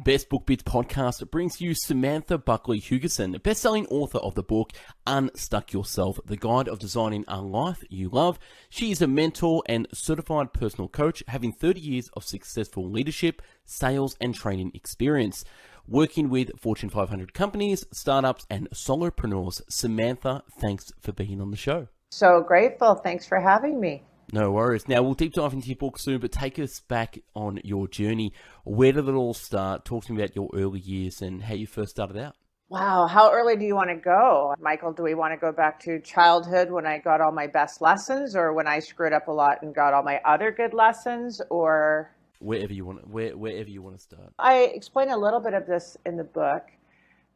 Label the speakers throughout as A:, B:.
A: Best Book Bits podcast brings you Samantha Buckley-Hugessen, best-selling author of the book Unstuck Yourself, the guide of designing a life you love. She is a mentor and certified personal coach, having 30 years of successful leadership, sales, and training experience. Working with Fortune 500 companies, startups, and solopreneurs. Samantha, thanks for being on the show.
B: So grateful. Thanks for having me.
A: No worries. Now, we'll deep dive into your book soon, but take us back on your journey. Where did it all start? Talk to me about your early years and how you first started out.
B: Wow. How early do you want to go? Michael, do we want to go back to childhood when I got all my best lessons, or when I screwed up a lot and got all my other good lessons, or...
A: Wherever you want to start.
B: I explain a little bit of this in the book,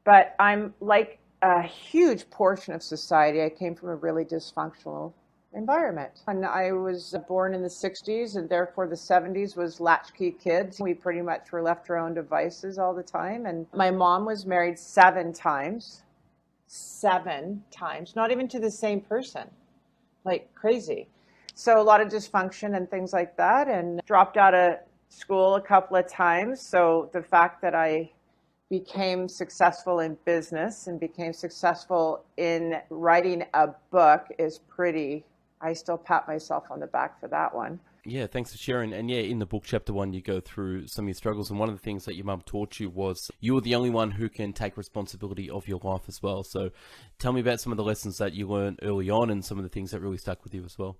B: but I'm like a huge portion of society. I came from a really dysfunctional environment. And I was born in the 60s, and therefore the 70s was latchkey kids. We pretty much were left to our own devices all the time. And my mom was married 7 times. 7 times. Not even to the same person. Like crazy. So a lot of dysfunction and things like that, and dropped out of school a couple of times. So the fact that I became successful in business and became successful in writing a book is pretty... I still pat myself on the back for that one.
A: Yeah, thanks for sharing. And yeah, in the book, chapter 1, you go through some of your struggles. And one of the things that your mum taught you was you were the only one who can take responsibility of your life as well. So tell me about some of the lessons that you learned early on and some of the things that really stuck with you as well.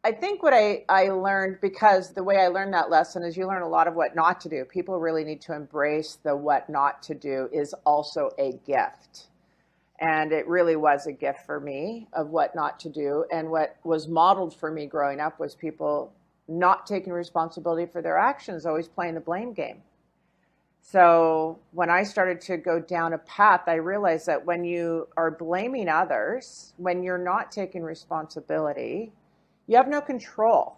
B: I think what I learned, because the way I learned that lesson is you learn a lot of what not to do. People really need to embrace the what not to do is also a gift. And it really was a gift for me of what not to do. And what was modeled for me growing up was people not taking responsibility for their actions, always playing the blame game. So when I started to go down a path, I realized that when you are blaming others, when you're not taking responsibility, you have no control.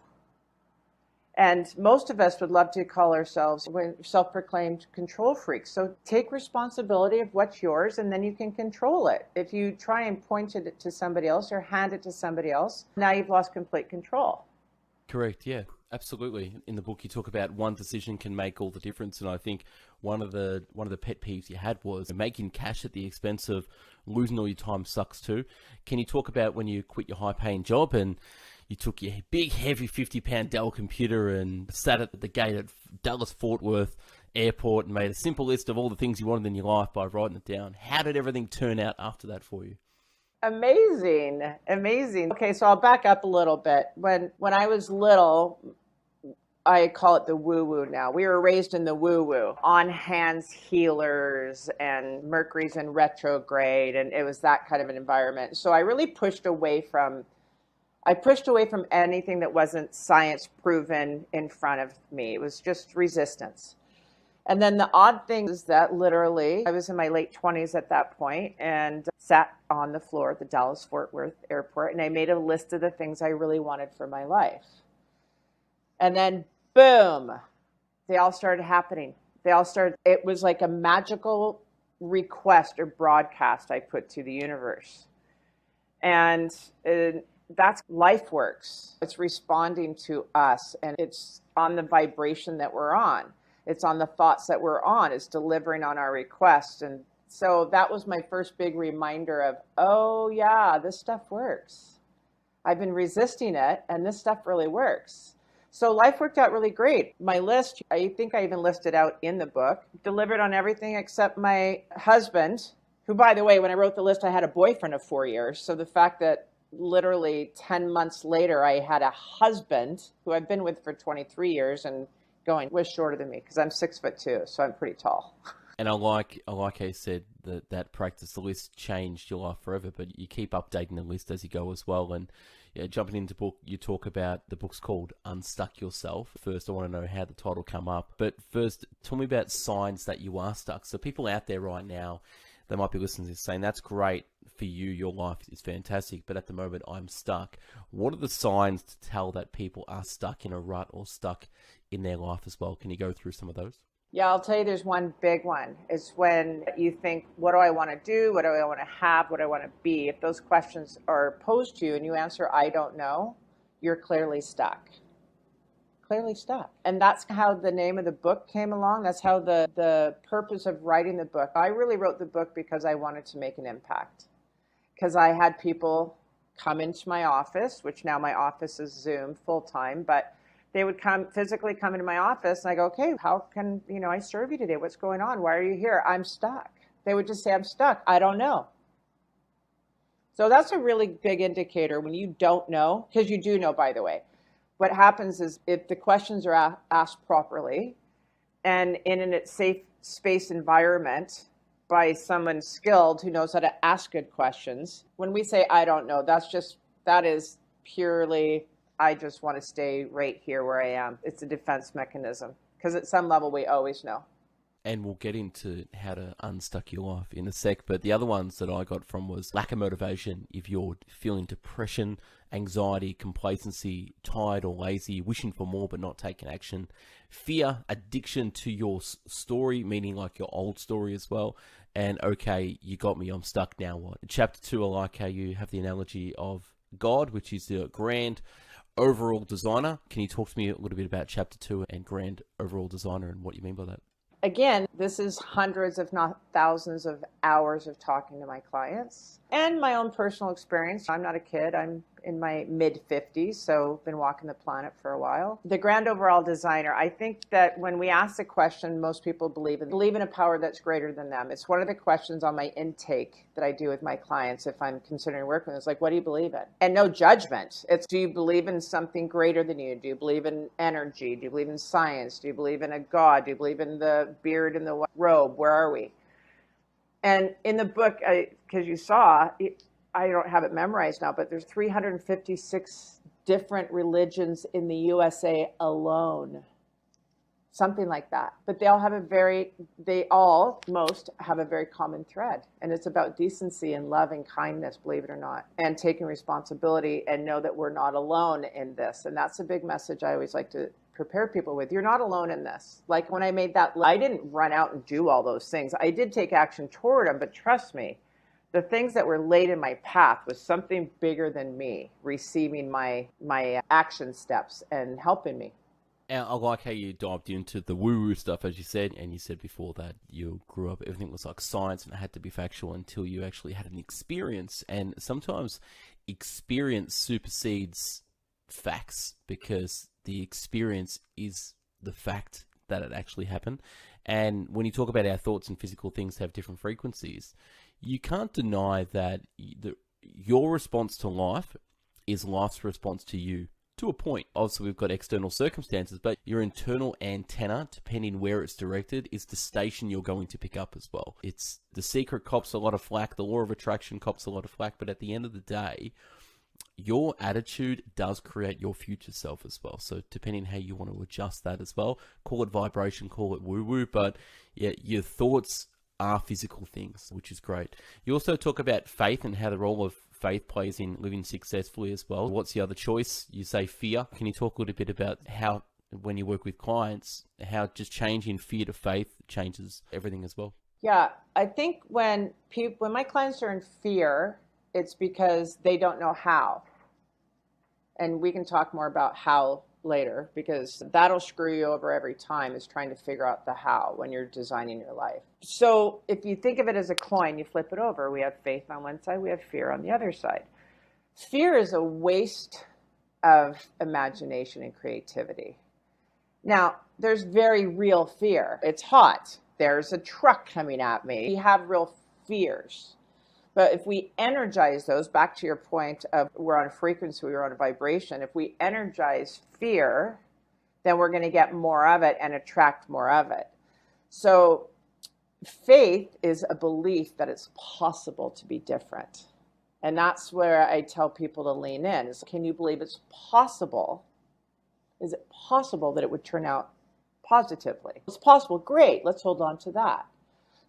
B: And most of us would love to call ourselves self-proclaimed control freaks. So take responsibility of what's yours, and then you can control it. If you try and point it to somebody else or hand it to somebody else, now you've lost complete control.
A: Correct. Yeah, absolutely. In the book, you talk about one decision can make all the difference. And I think one of the pet peeves you had was making cash at the expense of losing all your time sucks too. Can you talk about when you quit your high-paying job and you took your big, heavy 50-pound Dell computer and sat at the gate at Dallas-Fort Worth Airport and made a simple list of all the things you wanted in your life by writing it down? How did everything turn out after that for you?
B: Amazing. Amazing. Okay, so I'll back up a little bit. When I was little, I call it the woo-woo now. We were raised in the woo-woo, on hands healers, and Mercury's in retrograde, and it was that kind of an environment. So I really pushed away from anything that wasn't science proven in front of me. It was just resistance. And then the odd thing is that literally I was in my late 20s at that point and sat on the floor at the Dallas-Fort Worth Airport, and I made a list of the things I really wanted for my life. And then boom, they all started happening. It was like a magical request or broadcast I put to the universe. And that's life works. It's responding to us, and it's on the vibration that we're on. It's on the thoughts that we're on. It's delivering on our requests. And so that was my first big reminder of, oh yeah, this stuff works. I've been resisting it, and this stuff really works. So life worked out really great. My list, I think I even listed out in the book, delivered on everything except my husband, who, by the way, when I wrote the list, I had a boyfriend of 4 years. So the fact that literally 10 months later, I had a husband who I've been with for 23 years and was shorter than me because I'm 6'2", so I'm pretty tall.
A: And I like how you said that practice, the list changed your life forever, but you keep updating the list as you go as well. And yeah, jumping into the book, you talk about the book's called Unstuck Yourself. First, I want to know how the title come up. But first, tell me about signs that you are stuck. So people out there right now, they might be listening to this saying, that's great for you, your life is fantastic, but at the moment I'm stuck. What are the signs to tell that people are stuck in a rut or stuck in their life as well? Can you go through some of those?
B: Yeah, I'll tell you there's one big one. It's when you think, what do I want to do? What do I want to have? What do I want to be? If those questions are posed to you and you answer, I don't know, you're clearly stuck. clearly stuck. And that's how the name of the book came along. That's how the purpose of writing the book. I really wrote the book because I wanted to make an impact. Because I had people come into my office, which now my office is Zoom full time, but they would physically come into my office and I go, okay, how can, I serve you today? What's going on? Why are you here? I'm stuck. They would just say, I'm stuck. I don't know. So that's a really big indicator when you don't know, because you do know, by the way. What happens is if the questions are asked properly and in a safe space environment by someone skilled who knows how to ask good questions, when we say, I don't know, that is purely, I just want to stay right here where I am. It's a defense mechanism because at some level we always know.
A: And we'll get into how to unstuck your life in a sec. But the other ones that I got from was lack of motivation. If you're feeling depression, anxiety, complacency, tired or lazy, wishing for more but not taking action. Fear, addiction to your story, meaning like your old story as well. And okay, you got me, I'm stuck, now what? Chapter 2, I like how you have the analogy of God, which is the grand overall designer. Can you talk to me a little bit about chapter 2 and grand overall designer and what you mean by that?
B: Again, this is hundreds, if not thousands of hours of talking to my clients and my own personal experience. I'm not a kid. I'm in my mid-50s, so been walking the planet for a while. The grand overall designer, I think that when we ask the question, most people believe in a power that's greater than them. It's one of the questions on my intake that I do with my clients if I'm considering working with. It's like, what do you believe in? And no judgment. It's, do you believe in something greater than you? Do you believe in energy? Do you believe in science? Do you believe in a God? Do you believe in the beard and the white robe? Where are we? And in the book, because you saw, I don't have it memorized now, but there's 356 different religions in the USA alone. Something like that. But most have a very common thread. And it's about decency and love and kindness, believe it or not, and taking responsibility and know that we're not alone in this. And that's a big message I always like to prepare people with. You're not alone in this. Like when I made that, I didn't run out and do all those things. I did take action toward them, but trust me, the things that were laid in my path was something bigger than me, receiving my action steps and helping me.
A: And I like how you dived into the woo-woo stuff, as you said, and you said before that you grew up, everything was like science and it had to be factual until you actually had an experience. And sometimes experience supersedes facts because the experience is the fact that it actually happened. And when you talk about our thoughts and physical things have different frequencies, you can't deny that your response to life is life's response to you. To a point. Obviously, we've got external circumstances, but your internal antenna, depending where it's directed, is the station you're going to pick up as well. It's The Secret cops a lot of flack, the law of attraction cops a lot of flack, but at the end of the day, your attitude does create your future self as well. So depending how you want to adjust that as well, call it vibration, call it woo-woo, but yeah, your thoughts are physical things, which is great. You also talk about faith and how the role of faith plays in living successfully as well. What's the other choice? You say fear. Can you talk a little bit about how, when you work with clients, how just changing fear to faith changes everything as well?
B: Yeah, I think when my clients are in fear, it's because they don't know how. And we can talk more about how later, because that'll screw you over every time, is trying to figure out the how when you're designing your life. So if you think of it as a coin, you flip it over. We have faith on one side, we have fear on the other side. Fear is a waste of imagination and creativity. Now, there's very real fear. It's hot. There's a truck coming at me. We have real fears. But if we energize those, back to your point of we're on a frequency, we're on a vibration, if we energize fear, then we're going to get more of it and attract more of it. So faith is a belief that it's possible to be different. And that's where I tell people to lean in is, can you believe it's possible? Is it possible that it would turn out positively? It's possible. Great. Let's hold on to that.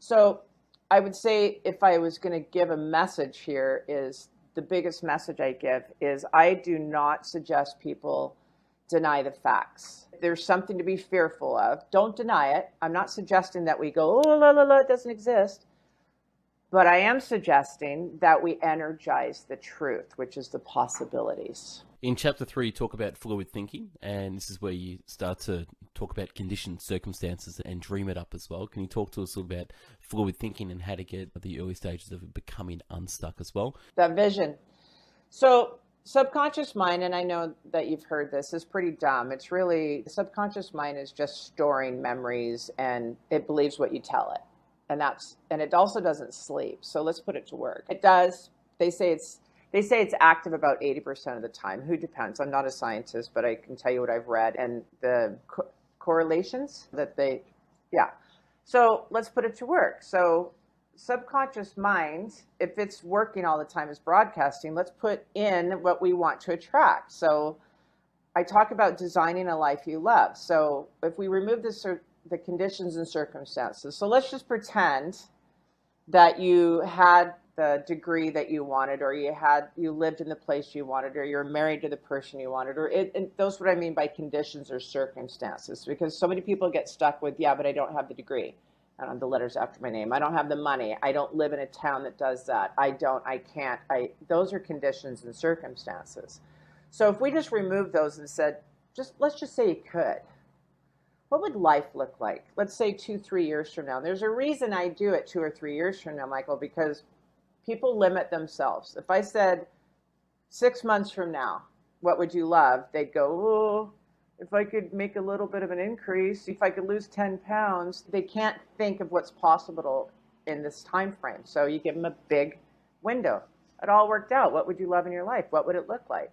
B: So I would say if I was going to give a message here, is the biggest message I give is I do not suggest people deny the facts. If there's something to be fearful of, don't deny it. I'm not suggesting that we go, oh, la, la, la, it doesn't exist. But I am suggesting that we energize the truth, which is the possibilities.
A: In chapter 3, you talk about fluid thinking, and this is where you start to talk about conditions, circumstances, and dream it up as well. Can you talk to us a little about fluid thinking and how to get the early stages of becoming unstuck as well?
B: That vision. So subconscious mind, and I know that you've heard this, is pretty dumb. It's really, the subconscious mind is just storing memories, and it believes what you tell it. And it also doesn't sleep. So let's put it to work. It does. They say it's active about 80% of the time. Who depends? I'm not a scientist, but I can tell you what I've read and the correlations that yeah. So let's put it to work. So subconscious mind, if it's working all the time as broadcasting, let's put in what we want to attract. So I talk about designing a life you love. So if we remove the conditions and circumstances, so let's just pretend that you had the degree that you wanted, or you lived in the place you wanted, or you're married to the person you wanted, and those what I mean by conditions or circumstances, because so many people get stuck with, yeah, but I don't have the degree. I don't have the letters after my name. I don't have the money. I don't live in a town that does that. I can't. Those are conditions and circumstances. So if we just remove those and said, let's just say you could, what would life look like? Let's say 2-3 years from now. There's a reason I do it 2 or 3 years from now, Michael, because people limit themselves. If I said 6 months from now, what would you love? They'd go, oh, if I could make a little bit of an increase, if I could lose 10 pounds. They can't think of what's possible in this time frame. So you give them a big window. It all worked out. What would you love in your life? What would it look like?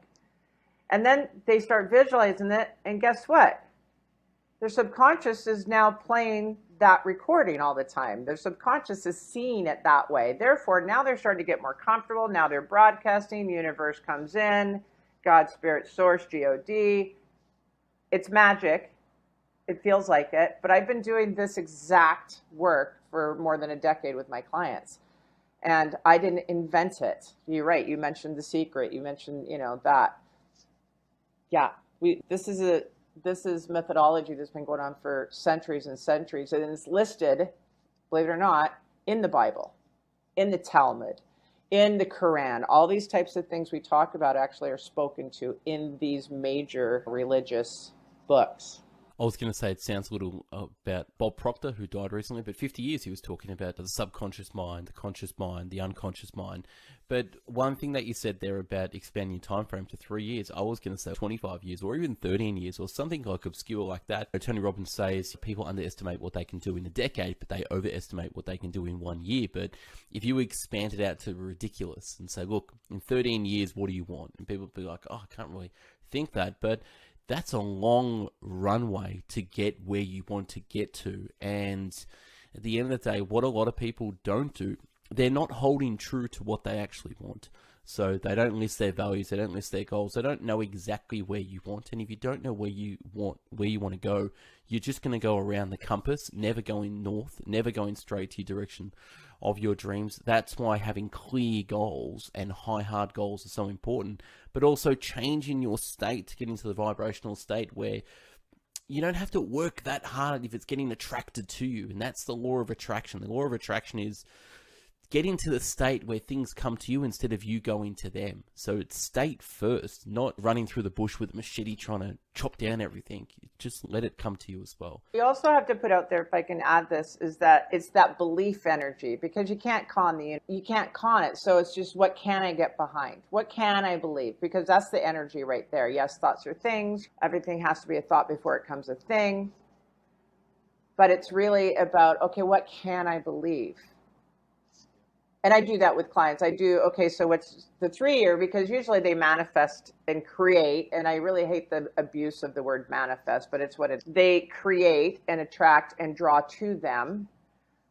B: And then they start visualizing it, and guess what? Their subconscious is now playing that recording all the time. Their subconscious is seeing it that way. Therefore, now they're starting to get more comfortable. Now they're broadcasting. Universe comes in. God, Spirit, Source, God. It's magic. It feels like it. But I've been doing this exact work for more than a decade with my clients. And I didn't invent it. You're right. You mentioned The Secret. You mentioned, that. Yeah. This is methodology that's been going on for centuries and centuries, and it's listed, believe it or not, in the Bible, in the Talmud, in the Quran. All these types of things we talk about actually are spoken to in these major religious books.
A: I was going to say it sounds a little about Bob Proctor, who died recently, but 50 years he was talking about the subconscious mind, the conscious mind, the unconscious mind. But one thing that you said there about expanding your time frame to 3 years, I was going to say 25 years or even 13 years or something like obscure like that. Tony Robbins says people underestimate what they can do in a decade, but they overestimate what they can do in 1 year. But if you expand it out to ridiculous and say, look, in 13 years, what do you want? And people would be like, oh, I can't really think that. But that's a long runway to get where you want to get to. And at the end of the day, what a lot of people don't do, they're not holding true to what they actually want. So they don't list their values, they don't list their goals, they don't know exactly where you want. And if you don't know where you want to go, you're just going to go around the compass, never going north, never going straight to your direction of your dreams. That's why having clear goals and hard goals are so important, but also changing your state to get into the vibrational state where you don't have to work that hard if it's getting attracted to you. And that's the law of attraction. The law of attraction is getting to the state where things come to you instead of you going to them. So it's state first, not running through the bush with a machete trying to chop down everything. Just let it come to you as well.
B: We also have to put out there, if I can add this, is that it's that belief energy, because you can't con it. So it's just, what can I get behind? What can I believe? Because that's the energy right there. Yes, thoughts are things. Everything has to be a thought before it becomes a thing. But it's really about, okay, what can I believe? And I do that with clients. So what's the 3 year? Because usually they manifest and create, and I really hate the abuse of the word manifest, but it's what they create and attract and draw to them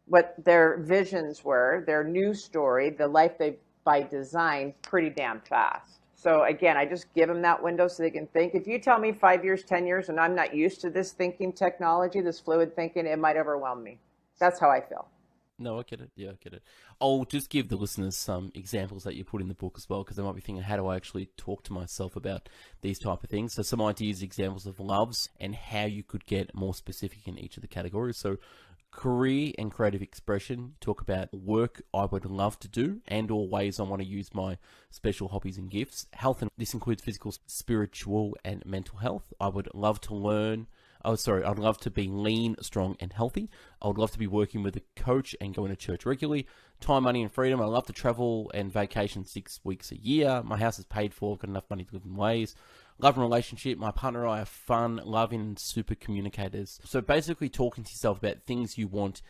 B: what their visions were, their new story, the life they by design, pretty damn fast. So again, I just give them that window so they can think. If you tell me 5 years, 10 years, and I'm not used to this thinking technology, this fluid thinking, it might overwhelm me. That's how I feel.
A: No, I get it. Yeah, I get it. I'll just give the listeners some examples that you put in the book as well, because they might be thinking, how do I actually talk to myself about these type of things? So some ideas, examples of loves, and how you could get more specific in each of the categories. So career and creative expression. Talk about work I would love to do and or ways I want to use my special hobbies and gifts. Health, and this includes physical, spiritual, and mental health. I would love to learn. I'd love to be lean, strong, and healthy. I would love to be working with a coach and going to church regularly. Time, money, and freedom. I love to travel and vacation 6 weeks a year. My house is paid for. I've got enough money to live in ways. Love and relationship. My partner and I are fun, loving, and super communicators. So basically talking to yourself about things you want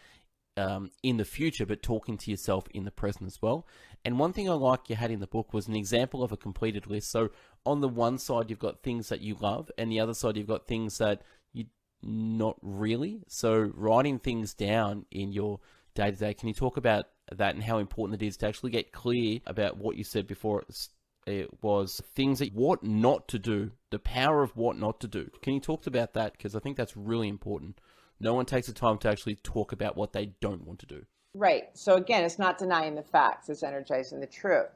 A: in the future, but talking to yourself in the present as well. And one thing I like you had in the book was an example of a completed list. So on the one side, you've got things that you love, and the other side, you've got things that you not really. So writing things down in your day-to-day, can you talk about that and how important it is to actually get clear about what you said before? It was things that what not to do, the power of what not to do. Can you talk about that? Because I think that's really important. No one takes the time to actually talk about what they don't want to do.
B: Right. So again, it's not denying the facts, it's energizing the truth.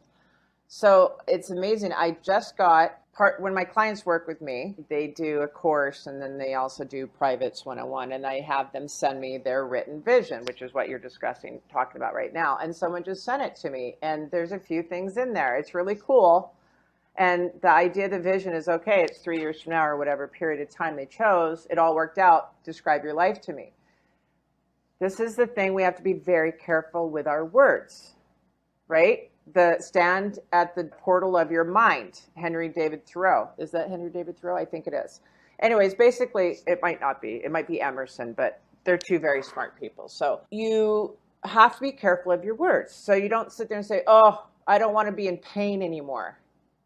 B: So it's amazing. I just got when my clients work with me, they do a course and then they also do privates 101, and I have them send me their written vision, which is what you're talking about right now. And someone just sent it to me, and there's a few things in there. It's really cool. And the idea of the vision is, okay, it's 3 years from now or whatever period of time they chose. It all worked out. Describe your life to me. This is the thing. We have to be very careful with our words, right? The stand at the portal of your mind, Henry David Thoreau. Is that Henry David Thoreau? I think it is. Anyways, basically, it might not be. It might be Emerson, but they're two very smart people. So you have to be careful of your words. So you don't sit there and say, oh, I don't want to be in pain anymore.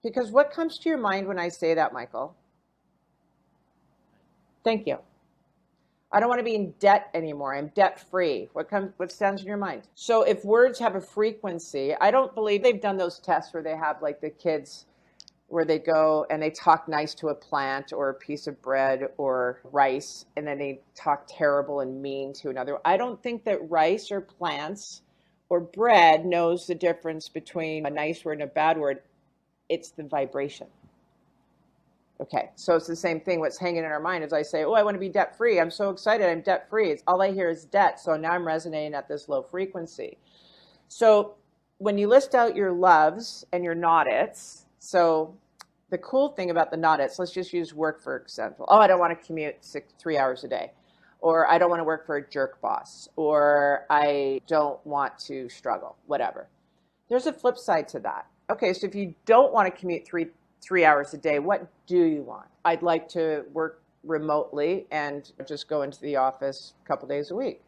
B: Because what comes to your mind when I say that, Michael? Thank you. I don't want to be in debt anymore. I'm debt free. What stands in your mind? So if words have a frequency, I don't believe they've done those tests where they have like the kids where they go and they talk nice to a plant or a piece of bread or rice, and then they talk terrible and mean to another. I don't think that rice or plants or bread knows the difference between a nice word and a bad word. It's the vibration. Okay, so it's the same thing. What's hanging in our mind is I say, oh, I want to be debt free. I'm so excited. I'm debt free. All I hear is debt. So now I'm resonating at this low frequency. So when you list out your loves and your not-its, so the cool thing about the not-its, let's just use work for example. Oh, I don't want to commute 3 hours a day. Or I don't want to work for a jerk boss. Or I don't want to struggle, whatever. There's a flip side to that. Okay, so if you don't want to commute three hours a day, what do you want? I'd like to work remotely and just go into the office a couple days a week.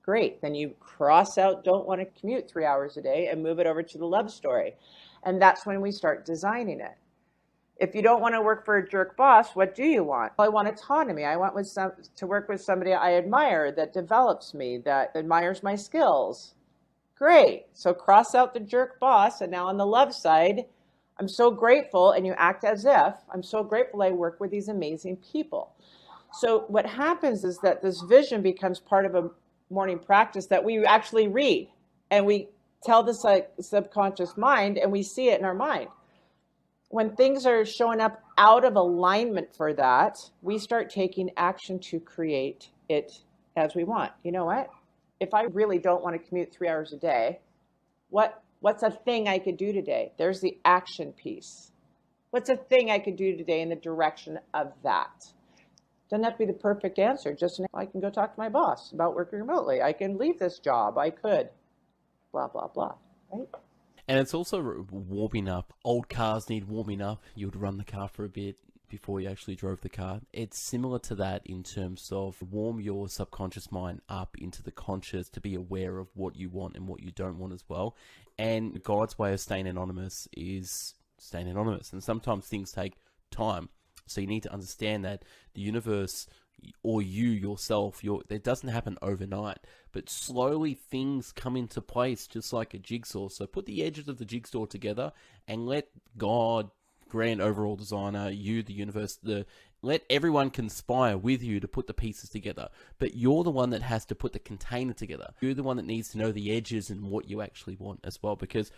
B: Great. Then you cross out don't want to commute 3 hours a day and move it over to the love story. And that's when we start designing it. If you don't want to work for a jerk boss, what do you want? Well, I want autonomy. I want to work with somebody I admire, that develops me, that admires my skills. Great. So cross out the jerk boss. And now on the love side, I'm so grateful, and you act as if, I'm so grateful I work with these amazing people. So what happens is that this vision becomes part of a morning practice that we actually read, and we tell the subconscious mind, and we see it in our mind. When things are showing up out of alignment for that, we start taking action to create it as we want. You know what? If I really don't want to commute 3 hours a day, what's a thing I could do today? There's the action piece. What's a thing I could do today in the direction of that? Doesn't have to be the perfect answer. Just I can go talk to my boss about working remotely. I can leave this job. I could. Blah, blah, blah. Right?
A: And it's also warming up. Old cars need warming up. You would run the car for a bit before you actually drove the car. It's similar to that in terms of warm your subconscious mind up into the conscious to be aware of what you want and what you don't want as well. And God's way of staying anonymous is staying anonymous. And sometimes things take time. So you need to understand that the universe or you yourself, it doesn't happen overnight, but slowly things come into place just like a jigsaw. So put the edges of the jigsaw together and let God, grand overall designer, you, the universe, let everyone conspire with you to put the pieces together. But you're the one that has to put the container together. You're the one that needs to know the edges and what you actually want as well, because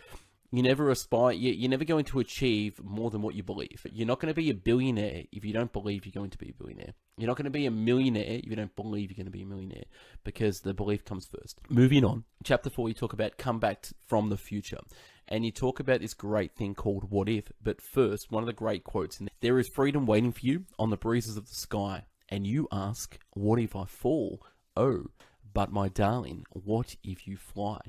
A: You never aspire, you're never going to achieve more than what you believe. You're not going to be a billionaire if you don't believe you're going to be a billionaire. You're not going to be a millionaire if you don't believe you're going to be a millionaire, because the belief comes first. Moving on, chapter 4, you talk about come back from the future. And you talk about this great thing called what if. But first, one of the great quotes in there is freedom waiting for you on the breezes of the sky. And you ask, what if I fall? Oh, but my darling, what if you fly?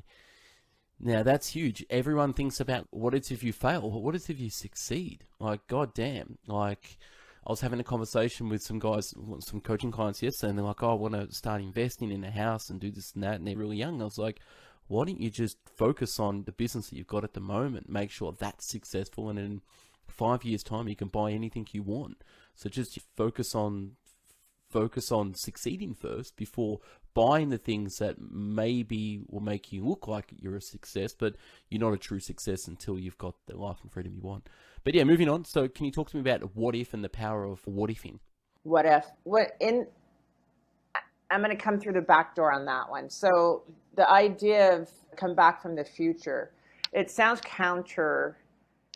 A: Now that's huge. Everyone thinks about what if you fail, what if you succeed? Like, goddamn. Like, I was having a conversation with some guys, some coaching clients yesterday, and they're like, oh, I want to start investing in a house and do this and that, and they're really young. I was like, why don't you just focus on the business that you've got at the moment, make sure that's successful, and in 5 years' time you can buy anything you want. So just focus on succeeding first before buying the things that maybe will make you look like you're a success, but you're not a true success until you've got the life and freedom you want. But yeah, moving on. So can you talk to me about what if and the power of what ifing?
B: What if? I'm going to come through the back door on that one. So the idea of come back from the future, it sounds counter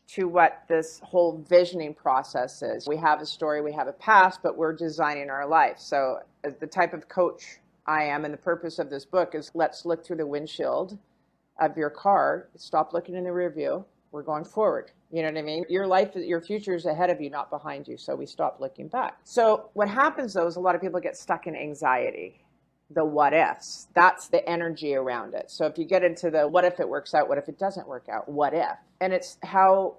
B: to what this whole visioning process is. We have a story, we have a past, but we're designing our life. So as the type of coach I am, and the purpose of this book is, let's look through the windshield of your car, stop looking in the rear view, we're going forward. You know what I mean? Your life, your future is ahead of you, not behind you. So we stop looking back. So what happens though is a lot of people get stuck in anxiety. The what ifs, that's the energy around it. So if you get into the what if it works out, what if it doesn't work out, what if? And it's how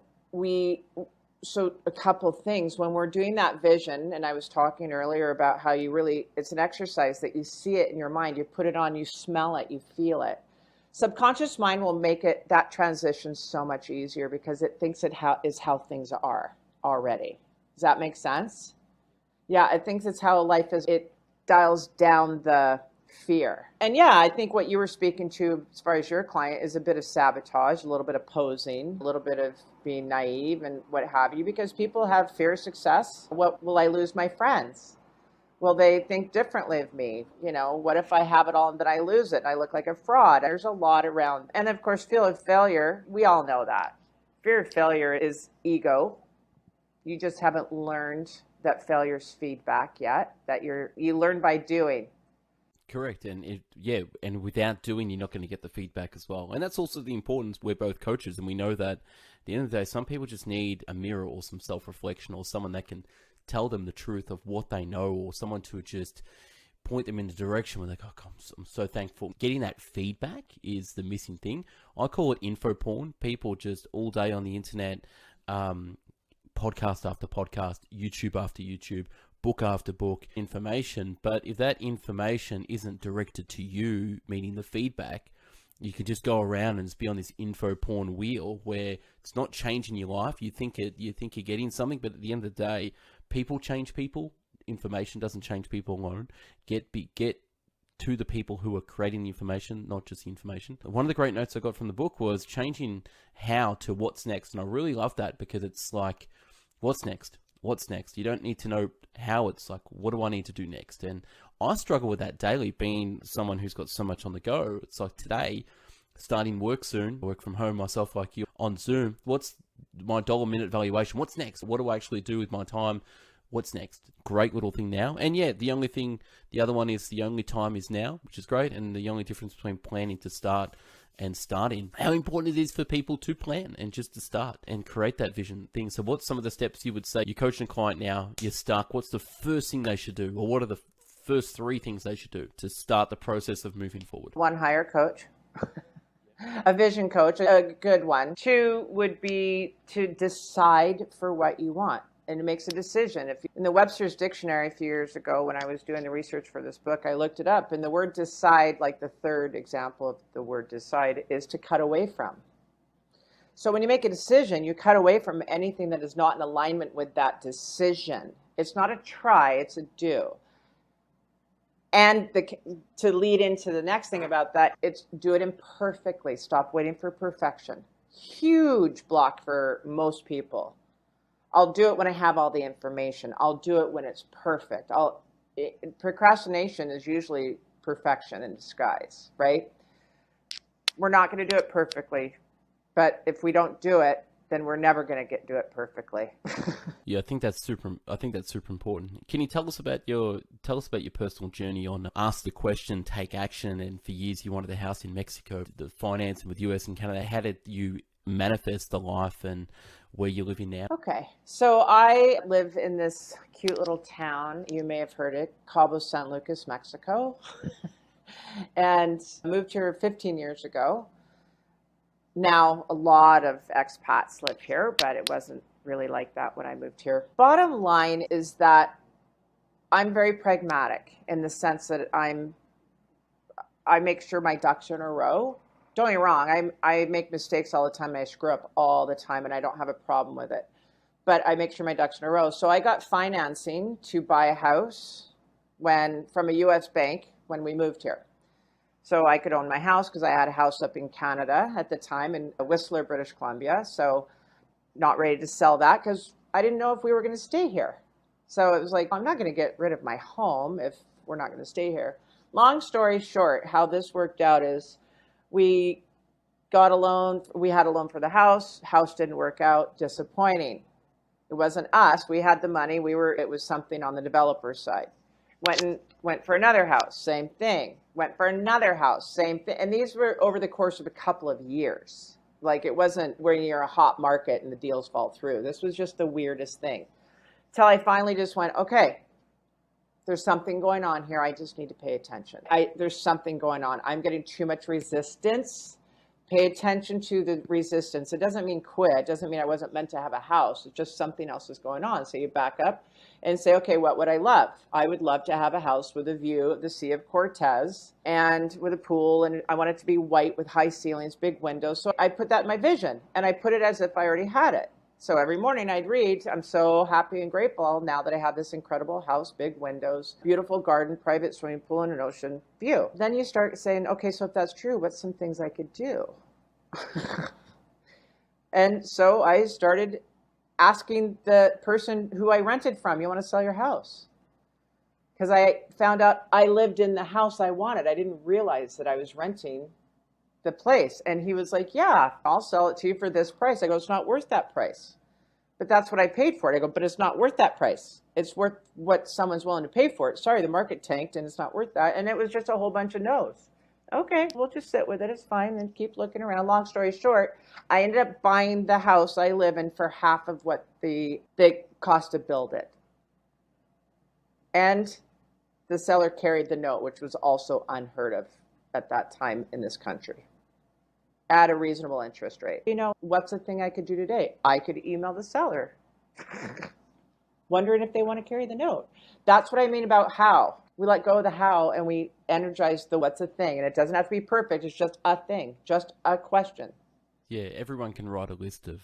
B: so a couple things when we're doing that vision, and I was talking earlier about how it's an exercise that you see it in your mind, you put it on, you smell it, you feel it. Subconscious mind will make that transition so much easier because it thinks is how things are already. Does that make sense? Yeah, it thinks it's how life is. It dials down the fear. And yeah, I think what you were speaking to as far as your client is a bit of sabotage, a little bit of posing, a little bit of being naive and what have you, because people have fear of success. What will I lose my friends? Will they think differently of me? You know, what if I have it all and then I lose it and I look like a fraud? There's a lot around. And of course, fear of failure, we all know that. Fear of failure is ego. You just haven't learned that failure's feedback yet, that you learn by doing.
A: Correct. And and without doing, you're not going to get the feedback as well. And that's also the importance. We're both coaches, and we know that at the end of the day, some people just need a mirror or some self-reflection or someone that can tell them the truth of what they know, or someone to just point them in the direction where they go, oh, I'm so thankful. Getting that feedback is the missing thing. I call it info porn. People just all day on the internet, podcast after podcast, YouTube after YouTube, book after book, information. But if that information isn't directed to you, meaning the feedback, you could just go around and just be on this info porn wheel where it's not changing your life. You think you're getting something, but at the end of the day, people change people. Information doesn't change people alone. Get to the people who are creating the information, not just the information. One of the great notes I got from the book was changing how to what's next. And I really love that because it's like, what's next? What's next? You don't need to know how. It's like, what do I need to do next? And I struggle with that daily, being someone who's got so much on the go. It's like today, starting work soon, work from home myself like you on Zoom. What's my dollar minute valuation? What's next? What do I actually do with my time? What's next? Great little thing now. And yeah, the other one is the only time is now, which is great. And the only difference between planning to start and starting, how important it is for people to plan and just to start and create that vision thing. So what's some of the steps you would say? You're coaching a client now, you're stuck. What's the first thing they should do? Or what are the first 3 things they should do to start the process of moving forward?
B: 1, hire a coach. A vision coach, a good one. 2 would be to decide for what you want. And it makes a decision. In the Webster's Dictionary a few years ago, when I was doing the research for this book, I looked it up, and the word decide, like the third example of the word decide, is to cut away from. So when you make a decision, you cut away from anything that is not in alignment with that decision. It's not a try, it's a do. And to lead into the next thing about that, it's do it imperfectly. Stop waiting for perfection. Huge block for most people. I'll do it when I have all the information. I'll do it when it's perfect. Procrastination is usually perfection in disguise, right? We're not going to do it perfectly. But if we don't do it, then we're never going to do it perfectly.
A: Yeah, I think that's super. I think that's super important. Can you tell us about your personal journey on ask the question, take action, and for years you wanted a house in Mexico, the financing with US and Canada. How did you manifest the life and where you're living now?
B: Okay, so I live in this cute little town. You may have heard it, Cabo San Lucas, Mexico, and moved here 15 years ago. Now, a lot of expats live here, but it wasn't really like that when I moved here. Bottom line is that I'm very pragmatic in the sense that I make sure my ducks are in a row. Don't get me wrong, I make mistakes all the time. I screw up all the time, and I don't have a problem with it. But I make sure my ducks are in a row. So I got financing to buy a house from a U.S. bank when we moved here. So I could own my house because I had a house up in Canada at the time in Whistler, British Columbia. So not ready to sell that because I didn't know if we were going to stay here. So it was like, I'm not going to get rid of my home if we're not going to stay here. Long story short, how this worked out is we got a loan. We had a loan for the house. House didn't work out. Disappointing. It wasn't us. We had the money. It was something on the developer side. Went for another house, same thing. Went for another house, same thing. And these were over the course of a couple of years. Like it wasn't where you're a hot market and the deals fall through. This was just the weirdest thing. Till I finally just went, okay, there's something going on here. I just need to pay attention. There's something going on. I'm getting too much resistance. Pay attention to the resistance. It doesn't mean quit. It doesn't mean I wasn't meant to have a house. It's just something else is going on. So you back up and say, okay, what would I love? I would love to have a house with a view of the Sea of Cortez and with a pool. And I want it to be white with high ceilings, big windows. So I put that in my vision and I put it as if I already had it. So every morning I'd read, I'm so happy and grateful now that I have this incredible house, big windows, beautiful garden, private swimming pool, and an ocean view. Then you start saying, okay, so if that's true, what's some things I could do? And so I started asking the person who I rented from, you want to sell your house? Because I found out I lived in the house I wanted. I didn't realize that I was renting the place. And he was like, yeah, I'll sell it to you for this price. I go, it's not worth that price. But that's what I paid for it. I go, but it's not worth that price. It's worth what someone's willing to pay for it. Sorry, the market tanked and it's not worth that. And it was just a whole bunch of no's. Okay, we'll just sit with it. It's fine. And keep looking around. Long story short, I ended up buying the house I live in for half of what the cost to build it. And the seller carried the note, which was also unheard of at that time in this country, at a reasonable interest rate. You know, what's the thing I could do today? I could email the seller, wondering if they want to carry the note. That's what I mean about how. We let go of the how and we energize the what's a thing. And it doesn't have to be perfect. It's just a thing, just a question.
A: Yeah, everyone can write a list of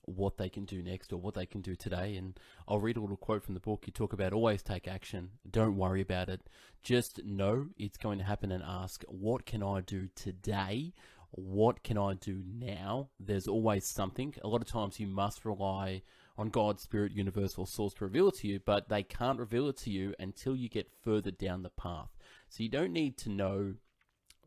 A: what they can do next or what they can do today. And I'll read a little quote from the book. You talk about always take action. Don't worry about it. Just know it's going to happen and ask, what can I do today? What can I do now? There's always something. A lot of times you must rely on God, Spirit, Universe, or Source to reveal it to you, but they can't reveal it to you until you get further down the path. So you don't need to know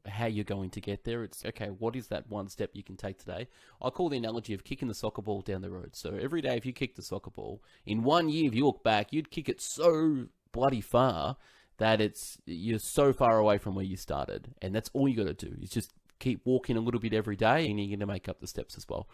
A: how you're going to get there. It's, okay, what is that one step you can take today? I call the analogy of kicking the soccer ball down the road. So every day if you kick the soccer ball, in 1 year, if you look back, you'd kick it so bloody far that you're so far away from where you started. And that's all you got to do is just keep walking a little bit every day, and you're going to make up the steps as well.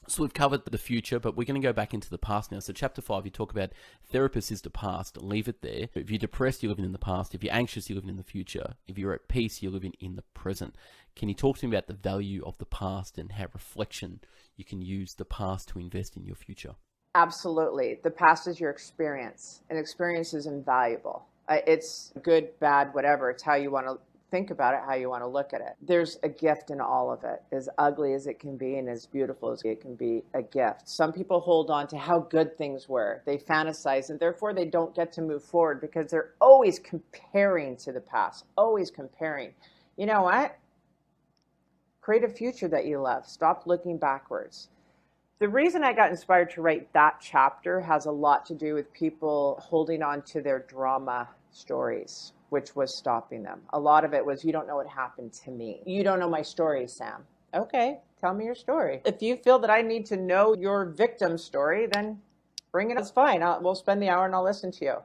A: So we've covered the future, but we're going to go back into the past now. So chapter 5, you talk about therapist is the past. Leave it there. If you're depressed, you're living in the past. If you're anxious, you're living in the future. If you're at peace, you're living in the present. Can you talk to me about the value of the past and how reflection, you can use the past to invest in your future?
B: Absolutely. The past is your experience, and experience is invaluable. It's good, bad, whatever. It's how you want to think about it, how you want to look at it. There's a gift in all of it. As ugly as it can be and as beautiful as it can be, a gift. Some people hold on to how good things were. They fantasize, and therefore they don't get to move forward because they're always comparing to the past, always comparing. You know what? Create a future that you love. Stop looking backwards. The reason I got inspired to write that chapter has a lot to do with people holding on to their drama stories, which was stopping them. A lot of it was, you don't know what happened to me. You don't know my story, Sam. Okay, tell me your story. If you feel that I need to know your victim story, then bring it up. It's fine. We'll spend the hour and I'll listen to you.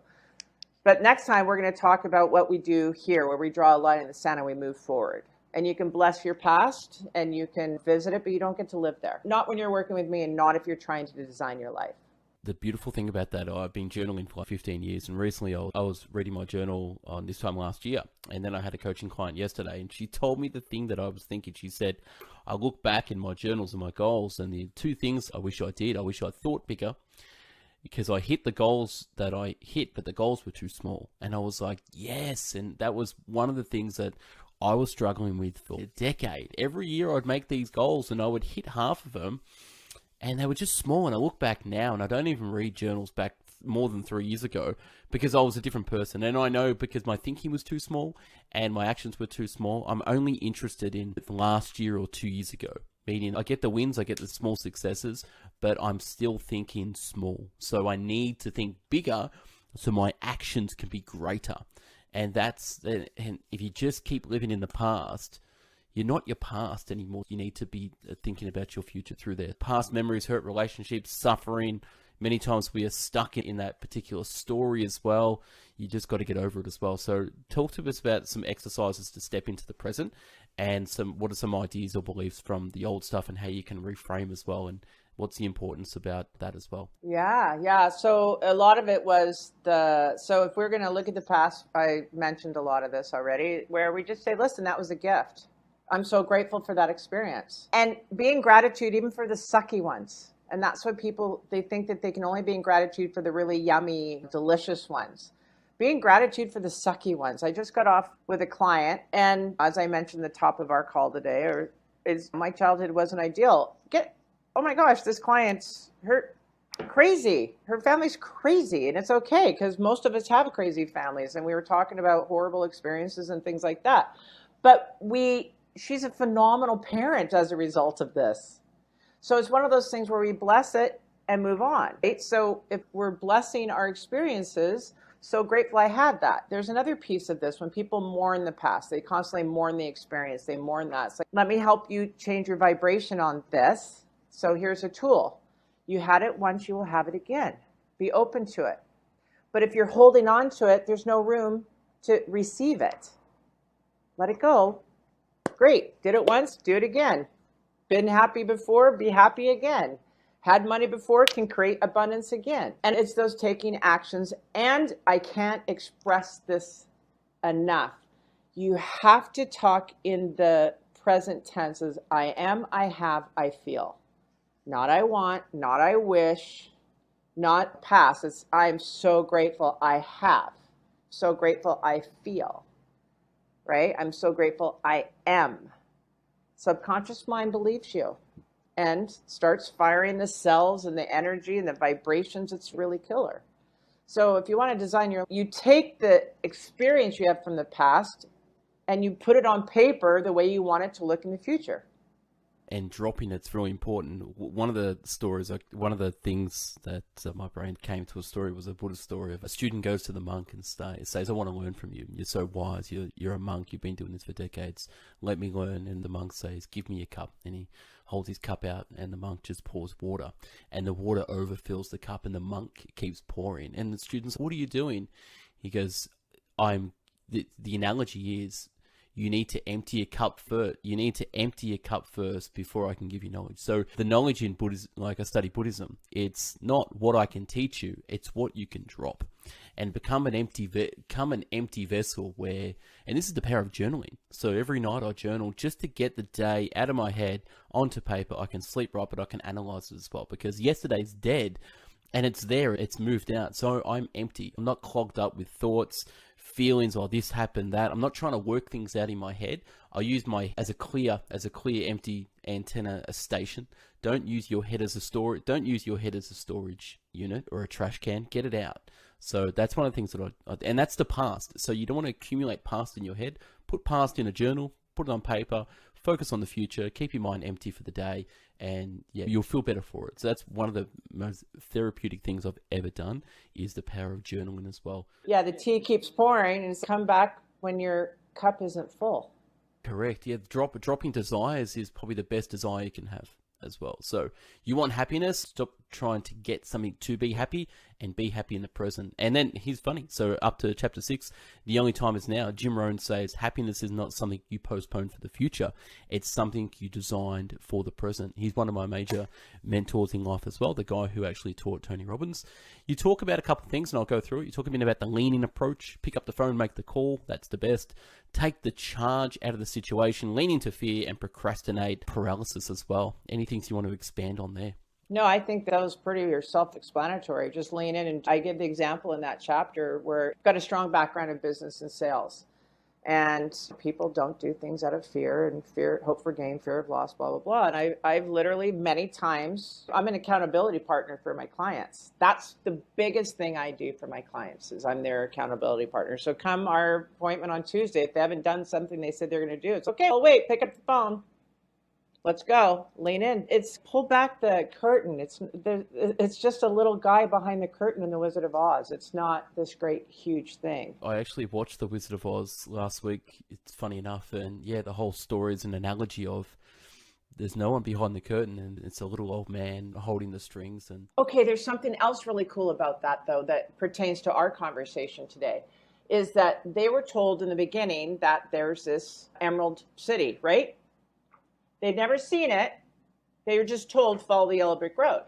B: But next time, we're going to talk about what we do here, where we draw a line in the sand and we move forward. And you can bless your past and you can visit it, but you don't get to live there. Not when you're working with me, and not if you're trying to design your life.
A: The beautiful thing about that, I've been journaling for like 15 years, and recently I was reading my journal on this time last year, and then I had a coaching client yesterday, and she told me the thing that I was thinking. She said, I look back in my journals and my goals, and the two things I wish I did, I wish I thought bigger, because I hit the goals that I hit, but the goals were too small. And I was like, yes. And that was one of the things that I was struggling with for a decade. Every year I'd make these goals and I would hit half of them, and they were just small. And I look back now, and I don't even read journals back more than 3 years ago, because I was a different person. And I know, because my thinking was too small and my actions were too small, I'm only interested in last year or 2 years ago. Meaning, I get the wins, I get the small successes, but I'm still thinking small. So I need to think bigger so my actions can be greater. And and if you just keep living in the past, you're not your past anymore. You need to be thinking about your future through there. Past memories hurt relationships, suffering. Many times we are stuck in that particular story as well. You just got to get over it as well. So talk to us about some exercises to step into the present, and what are some ideas or beliefs from the old stuff, and how you can reframe as well, and what's the importance about that as well.
B: Yeah. So a lot of it was so if we're going to look at the past, I mentioned a lot of this already, where we just say, listen, that was a gift. I'm so grateful for that experience. And be in gratitude even for the sucky ones. And that's what people, they think that they can only be in gratitude for the really yummy, delicious ones. Be in gratitude for the sucky ones. I just got off with a client, and as I mentioned at the top of our call today, is my childhood wasn't ideal. Oh my gosh, this client's crazy. Her family's crazy, and it's okay, because most of us have crazy families, and we were talking about horrible experiences and things like that. But she's a phenomenal parent as a result of this. So it's one of those things where we bless it and move on. Right? So if we're blessing our experiences, so grateful I had that. There's another piece of this. When people mourn the past, they constantly mourn the experience. They mourn that. It's like, let me help you change your vibration on this. So here's a tool. You had it once, you will have it again. Be open to it. But if you're holding on to it, there's no room to receive it. Let it go. Great. Did it once, do it again. Been happy before, be happy again. Had money before, can create abundance again. And it's those taking actions. And I can't express this enough. You have to talk in the present tenses. I am, I have, I feel. Not I want, not I wish, not past. It's I'm so grateful I have. So grateful I feel. Right? I'm so grateful I am. Subconscious mind believes you and starts firing the cells and the energy and the vibrations. It's really killer. So if you want to design you take the experience you have from the past and you put it on paper the way you want it to look in the future.
A: And dropping it's really important. One of the stories, one of the things that my brain came to a story was a Buddhist story of a student goes to the monk and says, I want to learn from you. You're so wise. You're a monk. You've been doing this for decades. Let me learn. And the monk says, give me a cup. And he holds his cup out, and the monk just pours water. And the water overfills the cup, and the monk keeps pouring. And the student's, what are you doing? He goes, the analogy is, you need to empty your cup first. You need to empty your cup first before I can give you knowledge. So the knowledge in Buddhism, like I study Buddhism, it's not what I can teach you, it's what you can drop. And become an empty vessel where, and this is the power of journaling. So every night I journal just to get the day out of my head onto paper. I can sleep right, but I can analyze it as well, because yesterday's dead and it's there, it's moved out. So I'm empty. I'm not clogged up with thoughts, feelings, or this happened, that. I'm not trying to work things out in my head. I use as a clear empty antenna, a station. Don't use your head as a storage. Don't use your head as a storage unit or a trash can. Get it out. So that's one of the things that and that's the past. So you don't want to accumulate past in your head. Put past in a journal, put it on paper, focus on the future, keep your mind empty for the day, and yeah, you'll feel better for it. So that's one of the most therapeutic things I've ever done, is the power of journaling as well.
B: Yeah, the tea keeps pouring, and it's come back when your cup isn't full.
A: Correct. Yeah, dropping desires is probably the best desire you can have as well. So you want happiness, stop trying to get something to be happy and be happy in the present. And then he's funny. So up to chapter 6, the only time is now. Jim Rohn says happiness is not something you postpone for the future. It's something you designed for the present. He's one of my major mentors in life as well, the guy who actually taught Tony Robbins. You talk about a couple of things and I'll go through it. You talk a bit about the lean-in approach. Pick up the phone, make the call. That's the best. Take the charge out of the situation, lean into fear and procrastinate paralysis as well. Any things you want to expand on there?
B: No, I think that was pretty self-explanatory. Just lean in. And I give the example in that chapter where I've got a strong background in business and sales. And people don't do things out of fear and hope for gain, fear of loss, blah, blah, blah. And I've literally many times, I'm an accountability partner for my clients. That's the biggest thing I do for my clients is I'm their accountability partner. So come our appointment on Tuesday, if they haven't done something they said they're going to do, it's okay. Well, wait, pick up the phone. Let's go. Lean in. It's pull back the curtain. It's just a little guy behind the curtain in The Wizard of Oz. It's not this great, huge thing.
A: I actually watched The Wizard of Oz last week. It's funny enough. And yeah, the whole story is an analogy of there's no one behind the curtain and it's a little old man holding the strings. And
B: okay, there's something else really cool about that, though, that pertains to our conversation today, is that they were told in the beginning that there's this Emerald City, right? They'd never seen it. They were just told, follow the yellow brick road.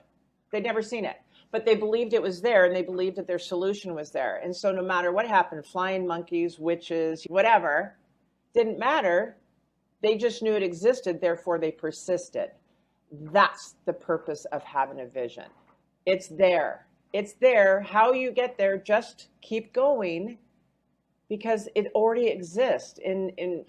B: They'd never seen it. But they believed it was there, and they believed that their solution was there. And so no matter what happened, flying monkeys, witches, whatever, didn't matter. They just knew it existed, therefore they persisted. That's the purpose of having a vision. It's there. It's there. How you get there, just keep going because it already exists in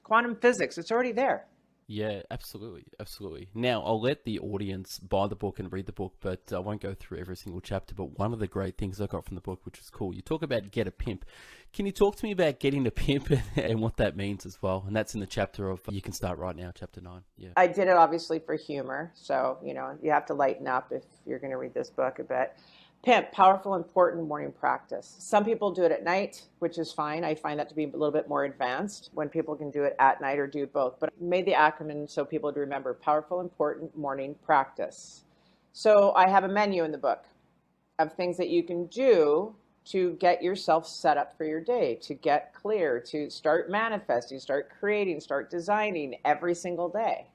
B: quantum physics. It's already there.
A: yeah, absolutely. Absolutely. Now, I'll let the audience buy the book and read the book, but I won't go through every single chapter. But one of the great things I got from the book, which was cool, you talk about get a pimp. Can you talk to me about getting a pimp and what that means as well? And that's in the chapter of You Can Start Right Now, chapter 9. Yeah.
B: I did it obviously for humor. So, you have to lighten up if you're going to read this book a bit. Pimp, powerful, important morning practice. Some people do it at night, which is fine. I find that to be a little bit more advanced when people can do it at night or do both. But I made the acronym so people would remember powerful, important morning practice. So I have a menu in the book of things that you can do to get yourself set up for your day, to get clear, to start manifesting, start creating, start designing every single day.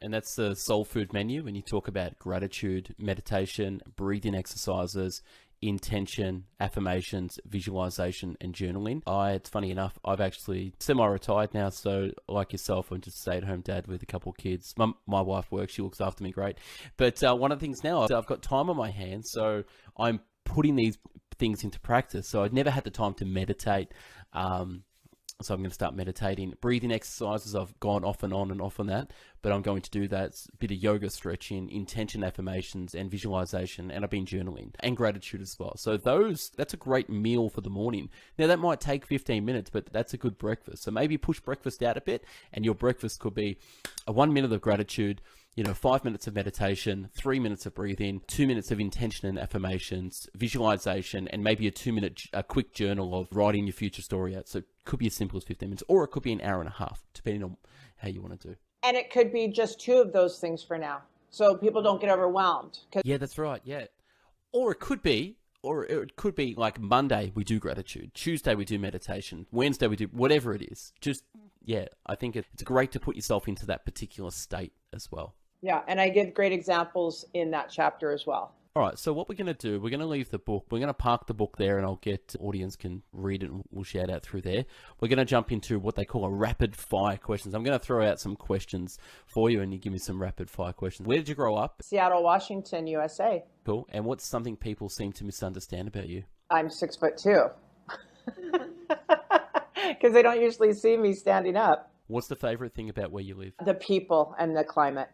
A: And that's the soul food menu. When you talk about gratitude, meditation, breathing exercises, intention, affirmations, visualization, and journaling. It's funny enough, I've actually semi-retired now. So like yourself, I'm just a stay-at-home dad with a couple of kids. My wife works. She looks after me great. But one of the things now, I've got time on my hands. So I'm putting these things into practice. So I've never had the time to meditate. So I'm going to start meditating. Breathing exercises, I've gone off and on that, but I'm going to do that. It's a bit of yoga, stretching, intention affirmations, and visualization, and I've been journaling, and gratitude as well. So that's a great meal for the morning. Now, that might take 15 minutes, but that's a good breakfast. So maybe push breakfast out a bit, and your breakfast could be a 1 minute of gratitude, 5 minutes of meditation, 3 minutes of breathing, 2 minutes of intention and affirmations, visualization, and maybe a 2-minute quick journal of writing your future story out. So it could be as simple as 15 minutes, or it could be an hour and a half, depending on how you want to do.
B: And it could be just 2 of those things for now, so people don't get overwhelmed.
A: Yeah, that's right. Yeah. Or it could be like Monday we do gratitude, Tuesday we do meditation, Wednesday we do whatever it is. I think it's great to put yourself into that particular state as well.
B: Yeah, and I give great examples in that chapter as well.
A: All right, so what we're going to do, we're going to leave the book. We're going to park the book there, and I'll get the audience can read it, and we'll shout out through there. We're going to jump into what they call a rapid fire questions. I'm going to throw out some questions for you, and you give me some rapid fire questions. Where did you grow up?
B: Seattle, Washington, USA.
A: Cool. And what's something people seem to misunderstand about you?
B: I'm 6'2". Because they don't usually see me standing up.
A: What's the favorite thing about where you live?
B: The people and the climate.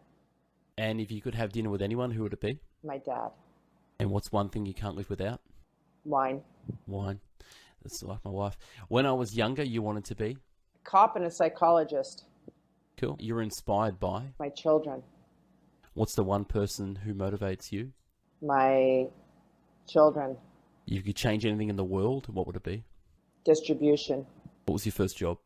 A: And if you could have dinner with anyone, who would it be?
B: My dad.
A: And what's one thing you can't live without?
B: Wine.
A: Wine. That's like my wife. When I was younger, you wanted to be?
B: Cop and a psychologist.
A: Cool. You're inspired by?
B: My children.
A: What's the one person who motivates you?
B: My children.
A: If you could change anything in the world, what would it be?
B: Distribution.
A: What was your first job?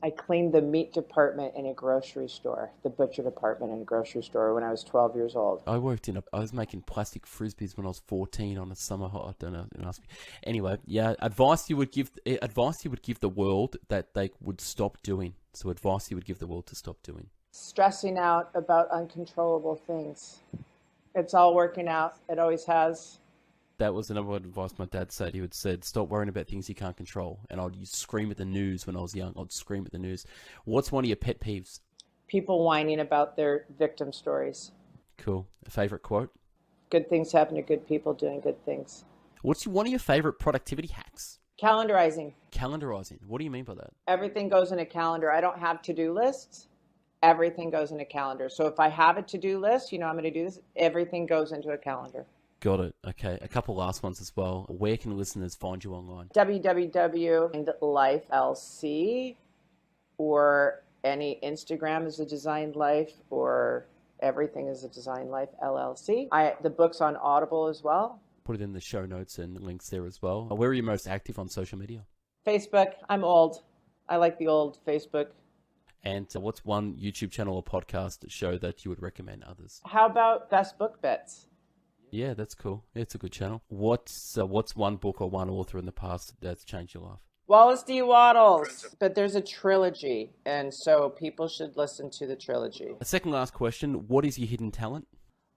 B: I cleaned the meat department in a grocery store, the butcher department in a grocery store when I was 12 years old.
A: I was making plastic frisbees when I was 14 on a summer hot. I don't know. Don't ask me. Anyway, yeah, advice you would give the world that they would stop doing. So advice you would give the world to stop doing.
B: Stressing out about uncontrollable things. It's all working out. It always has.
A: That was the number one advice my dad said. He would said, stop worrying about things you can't control. And I'd scream at the news when I was young. I'd scream at the news. What's one of your pet peeves?
B: People whining about their victim stories.
A: Cool. A favorite quote?
B: Good things happen to good people doing good things.
A: What's one of your favorite productivity hacks?
B: Calendarizing.
A: Calendarizing. What do you mean by that?
B: Everything goes in a calendar. I don't have to-do lists. Everything goes in a calendar. So if I have a to-do list, I'm going to do this, everything goes into a calendar.
A: Got it. Okay. A couple last ones as well. Where can listeners find you online?
B: www.LC, or any Instagram is a Designed Life, or everything is a Designed Life LLC. The book's on Audible as well.
A: Put it in the show notes and links there as well. Where are you most active on social media?
B: Facebook. I'm old. I like the old Facebook.
A: And what's one YouTube channel or podcast show that you would recommend others?
B: How about Best Book Bits?
A: Yeah, that's cool. It's a good channel. What's one book or one author in the past that's changed your life?
B: Wallace D. Wattles. But there's a trilogy, and so people should listen to the trilogy.
A: A second last question. What is your hidden talent?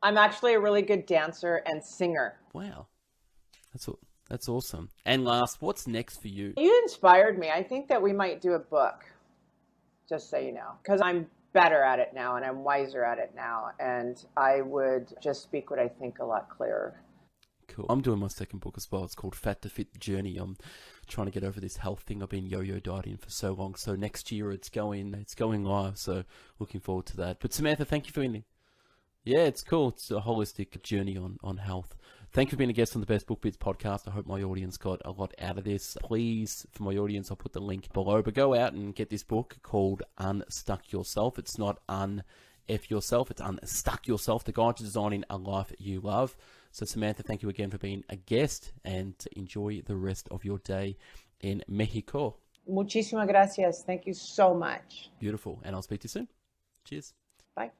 B: I'm actually a really good dancer and singer.
A: Wow. That's awesome. And last, what's next for you?
B: You inspired me. I think that we might do a book, just so you know, because I'm better at it now and I'm wiser at it now, and I would just speak what I think a lot clearer.
A: Cool. I'm doing my second book as well. It's called Fat to Fit Journey. I'm trying to get over this health thing. I've been yo-yo dieting for so long. So next year it's going live. So looking forward to that. But Samantha, thank you for being here. Yeah, it's cool. It's a holistic journey on health. Thank you for being a guest on the Best Book Bits podcast. I hope my audience got a lot out of this. Please, for my audience, I'll put the link below. But go out and get this book called Unstuck Yourself. It's not F yourself. It's Unstuck Yourself, the guide to designing a life you love. So Samantha, thank you again for being a guest, and enjoy the rest of your day in Mexico.
B: Muchísimas gracias. Thank you so much.
A: Beautiful. And I'll speak to you soon. Cheers.
B: Bye.